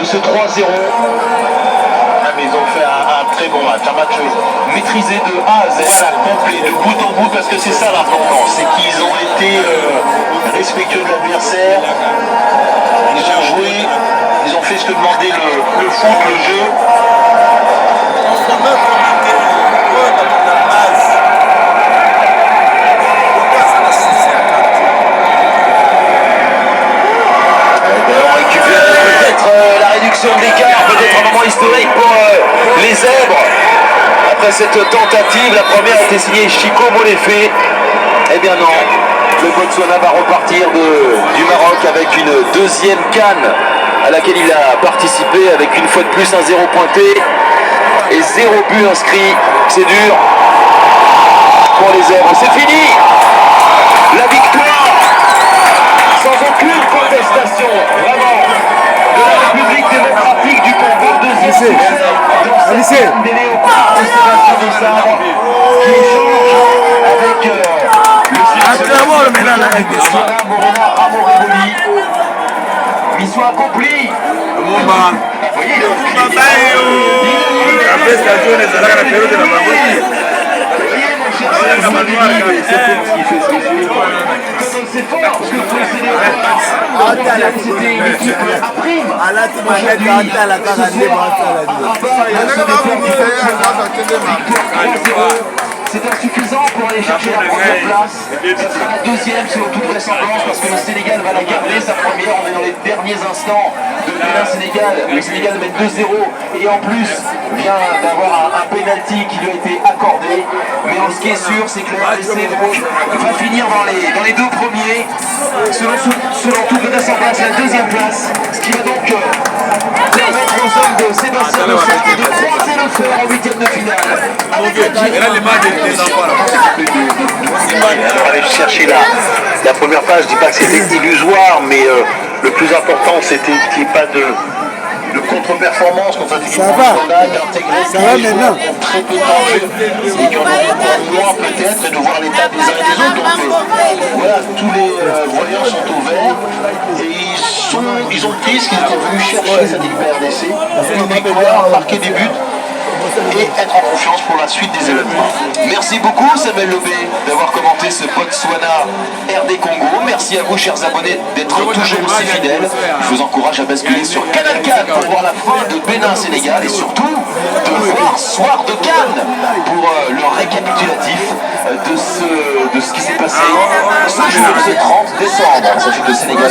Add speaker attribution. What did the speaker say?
Speaker 1: ce 3-0. Mais ils ont fait un très bon match, un match maîtrisé de A à Z, complet, de bout en bout, parce que c'est ça l'important, c'est qu'ils ont été respectueux de l'adversaire, ils ont joué, ils ont fait ce que demandait le foot, le jeu. On récupère peut-être la réduction de l'écart, peut-être un moment historique pour les Zèbres. Après cette tentative, la première a été signée Chico Molefe. Eh bien non, le Botswana va repartir du Maroc avec une deuxième canne à laquelle il a participé, avec une fois de plus un 0 pointé et 0 but inscrit. C'est dur pour les Zèbres. C'est fini. La victoire sans aucune contestation, vraiment, de la République démocratique du Congo, deuxième succès dans cette canne des Léopards de Sébastien Desabre, qui échange avec le Botswana Morena Ramorevoli. Mission accomplie. Vous voyez, c'est fort, parce que c'était une équipe à prime. C'est insuffisant pour aller chercher la première place. Ça sera la deuxième selon toute vraisemblance, parce que le Sénégal va la garder, sa première. On est dans les derniers instants de Bénin-Sénégal. Le Sénégal mène 2-0 et en plus vient d'avoir un penalty qui lui a été accordé. Mais ce qui est sûr, c'est que le RDC va finir dans les deux premiers, selon toute vraisemblance, la deuxième place. Ce qui va donc permettre aux hommes de Sébastien Desabre de croiser le fer en huitième de finale. On va aller chercher la première page. Je dis pas que c'était illusoire, mais le plus important, c'était qu'il n'y ait pas de contre-performance, qu'on fasse des
Speaker 2: ça va maintenant.
Speaker 1: Très peu d'enjeux et qu'on aurait encore moins peut-être de voir l'état des uns et des autres. Donc voilà, tous les voyants sont au vert et ils ont pris ce qu'ils étaient venus chercher, cette équipe RDC, une victoire, marquer des buts et être en confiance pour la suite des événements. Merci beaucoup Samuel Lobé d'avoir commenté ce Botswana RD Congo. Merci à vous chers abonnés d'être toujours aussi fidèles. Je vous encourage à basculer sur Canal 4 pour voir la fin de Bénin-Sénégal et surtout de voir Soir de Cannes pour le récapitulatif de ce qui s'est passé ce jour, ce 30 décembre. Sachez que le Sénégal